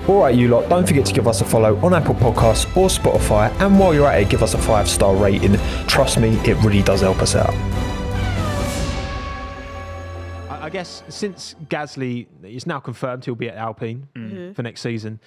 Alright you lot, don't forget to give us a follow on Apple Podcasts or Spotify, and while you're at it, give us a 5-star rating. Trust me, it really does help us out. I guess since Gasly is now confirmed he'll be at Alpine for next season,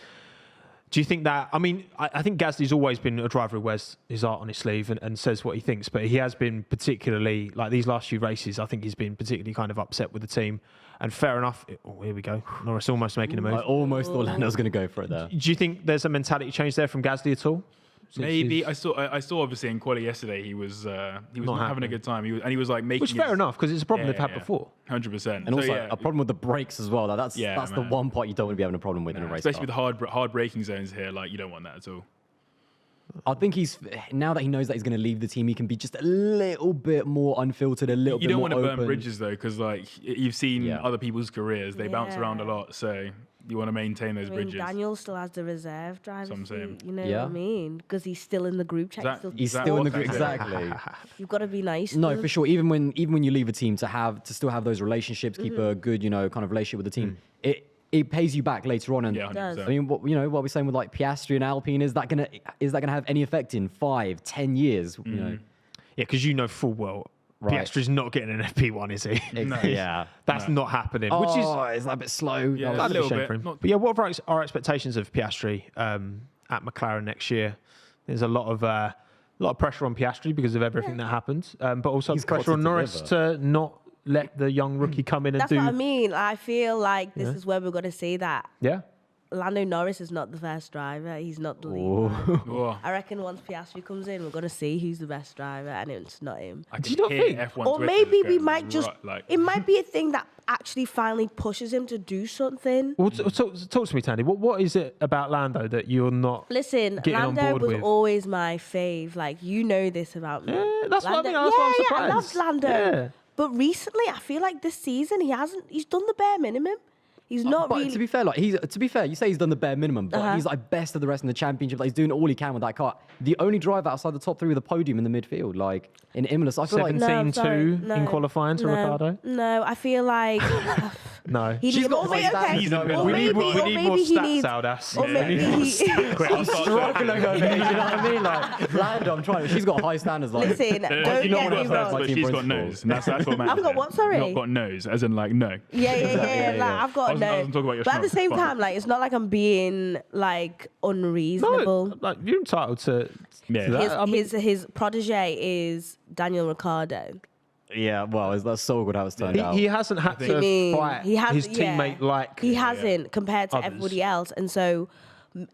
do you think that, I think Gasly's always been a driver who wears his heart on his sleeve and says what he thinks, but he has been particularly, like these last few races, I think he's been particularly kind of upset with the team. And fair enough. Oh, here we go. Norris almost making a move. I almost thought Lando's going to go for it there. Do you think there's a mentality change there from Gasly at all? Maybe. I saw obviously in quali yesterday he was not having a good time. He was like making. Which fair enough, because it's a problem they've had before. 100%. And also a problem with the brakes as well. That's the one part you don't want to be having a problem with in a race. Especially with the hard braking zones here, like you don't want that at all. I think now that he knows that he's going to leave the team, he can be just a little bit more unfiltered, a little bit more open. You don't want to burn bridges though, because like you've seen other people's careers, they bounce around a lot, so you want to maintain those bridges. Daniel still has the reserve driver. You know what I mean? Because he's still in the group chat. He's still in the group. Exactly. You've got to be nice. No, for sure. Even when you leave a team, to still have those relationships, keep a good kind of relationship with the team. It pays you back later on, and I mean, what we're saying with like Piastri and Alpine, is that gonna have any effect in 5-10 years? You know, because full well, Piastri's not getting an FP1, is he? No. That's not happening. Which is a bit slow. Yeah, a little bit. For him. But what are our expectations of Piastri at McLaren next year? There's a lot of pressure on Piastri because of everything that happened, but also pressure on Norris to not let the young rookie come in and do. That's what I mean. I feel like this is where we're going to see that. Yeah. Lando Norris is not the first driver. He's not the lead. I reckon once Piastri comes in, we're going to see who's the best driver, and it's not him. Do you not think? F1 or maybe we might just... it might be a thing that actually finally pushes him to do something. Well, talk to me, Tandy. What is it about Lando that you're not Listen, Lando was always my fave. Like, you know this about me. Yeah, that's Lando, what I mean. I'm surprised. I love Lando. Yeah. But recently, I feel like this season, he's done the bare minimum. He's not really... To be fair, you say he's done the bare minimum, but he's like best of the rest in the championship. Like, he's doing all he can with that car. The only driver outside the top three with a podium in the midfield, like in Imola. So I feel 17-2 in qualifying to Ricardo. No, I feel like... No. She's got we need more stats out us. Or maybe I'm struggling over here, you know what I mean? Like, Lando, I'm trying. She's got high standards. Like, listen, don't get me wrong. But she's got nose. That's what matters. I've got what, sorry? Not got nose, as in like no. Yeah. Like, I've got no. But at the same time, like, it's not like I'm being like unreasonable. No, like you're entitled to. Yeah. His protege is Daniel Ricciardo. Yeah, well, that's so good how it's turned out. He hasn't had to fight his teammate like... He hasn't compared to everybody else. And so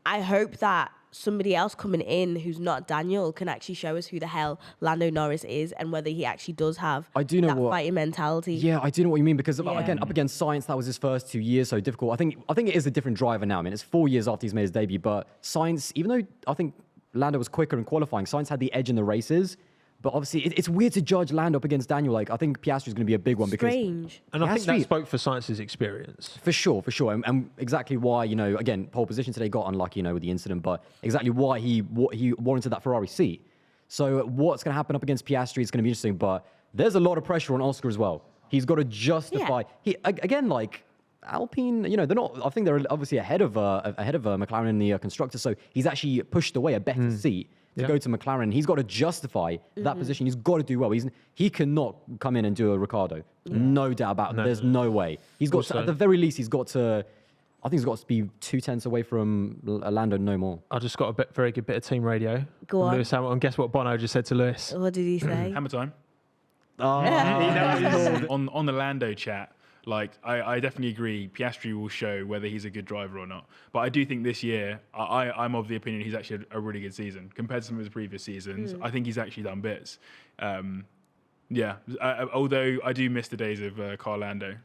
I hope that somebody else coming in who's not Daniel can actually show us who the hell Lando Norris is and whether he actually does have that fighting mentality. Yeah, I do know what you mean, because again, up against Sainz, that was his first 2 years, so difficult. I think it is a different driver now. I mean, it's 4 years after he's made his debut, but Sainz, even though I think Lando was quicker in qualifying, Sainz had the edge in the races. But obviously, it's weird to judge Lando up against Daniel. Like, I think Piastri's going to be a big one because... Strange. And I think that spoke for Sainz's experience. For sure. And exactly why, again, pole position today got unlucky, with the incident, but exactly why he warranted that Ferrari seat. So what's going to happen up against Piastri is going to be interesting, but there's a lot of pressure on Oscar as well. He's got to justify... Again, like... Alpine, they're not. I think they're obviously ahead of McLaren in the constructor. So he's actually pushed away a better seat to go to McLaren. He's got to justify that position. He's got to do well. He cannot come in and do a Ricardo. No doubt about it. There's no way. He's got to, at the very least. He's got to. I think he's got to be 2 tenths away from Lando, no more. I just got a very good bit of team radio. Go on. Lewis Hamilton. Guess what Bono just said to Lewis? What did he say? Hammer time. Oh, on the Lando chat. Like, I definitely agree. Piastri will show whether he's a good driver or not. But I do think this year, I'm of the opinion he's actually a really good season. Compared to some of his previous seasons, I think he's actually done bits. Although I do miss the days of Carl Lando.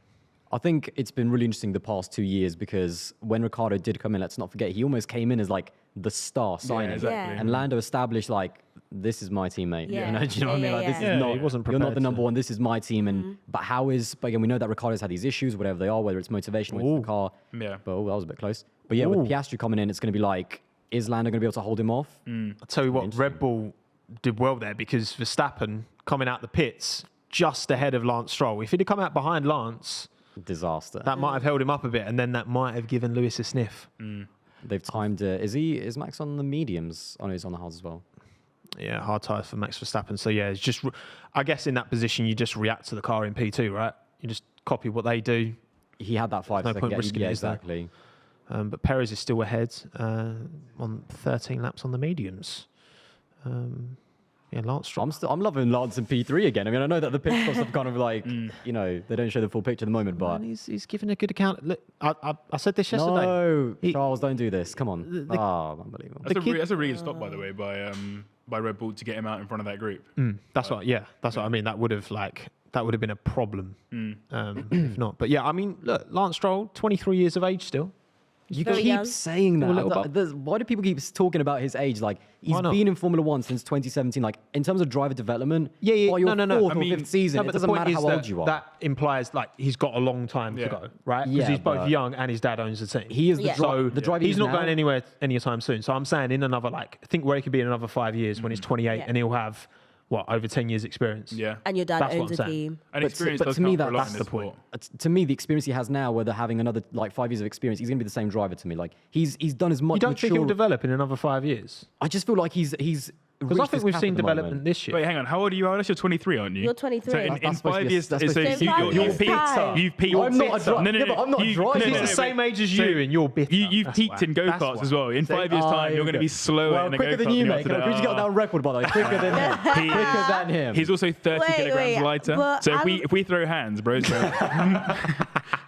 I think it's been really interesting the past 2 years because when Ricciardo did come in, let's not forget, he almost came in as like the star signing. Yeah, exactly. And Lando established like, this is my teammate. Yeah. Do you know what I mean? Like, this is not, he wasn't you're not prepared the number one, this is my team. And but again, we know that Ricciardo's had these issues, whatever they are, whether it's motivation, whether it's the car. Yeah. But that was a bit close. But yeah, with Piastri coming in, it's going to be like, is Lando going to be able to hold him off? I'll tell you what, Red Bull did well there because Verstappen coming out the pits just ahead of Lance Stroll. If he'd have come out behind Lance... Disaster. That might have held him up a bit, and then that might have given Lewis a sniff. They've timed it. Is Max on the mediums? Oh no, he's on the hards as well. Yeah, hard tyres for Max Verstappen. So yeah, it's just, I guess in that position you just react to the car in P2, right? You just copy what they do. He had that 5 no second point gap. risking Yeah, it, is there? exactly. But Perez is still ahead on 13 laps on the mediums. Yeah, Lance Stroll. I'm loving Lance in P3 again. I mean, I know that the pit stops have kind of like, you know, they don't show the full picture at the moment, but... Man, he's giving a good account. Look, I said this yesterday. No, Charles, don't do this. Come on. Unbelievable. That's a really good stop, by the way, by Red Bull to get him out in front of that group. That's what I mean. That would have been a problem if not. But yeah, I mean, look, Lance Stroll, 23 years of age still. You very keep young. saying that. Why do people keep talking about his age? Like, he's been in Formula One since 2017. Like, in terms of driver development, by your fourth or fifth season, it doesn't matter how old you are. That implies, like, he's got a long time to go, right? Because he's both young and his dad owns the team. He is the driver. He's not going anywhere anytime soon. So I'm saying in another, like, I think where he could be in another 5 years when he's 28 and he'll have... over 10 years experience? Yeah. And your dad owns a team. And experience does to me, count for a lot that's in the this point. sport. To me, the experience he has now, whether having another like 5 years of experience, he's going to be the same driver to me. Like he's done as much. You don't think he'll develop in another 5 years? I just feel like he's because I think we've seen development this year. Wait, hang on. How old are you, Alice? You're 23, aren't you? You're 23. So in 5 years, you've peaked. You've peaked. I'm not a driver. No, but I'm not driving. He's the same age as you, and you're bitter. You've peaked in go-karts as well. In 5 years' time, you're going to be slower in the quicker go-kart. than you, mate. Can I get down record, by the way? Quicker than him. Quicker than him. He's also 30 kilograms lighter. So if we throw hands, bro.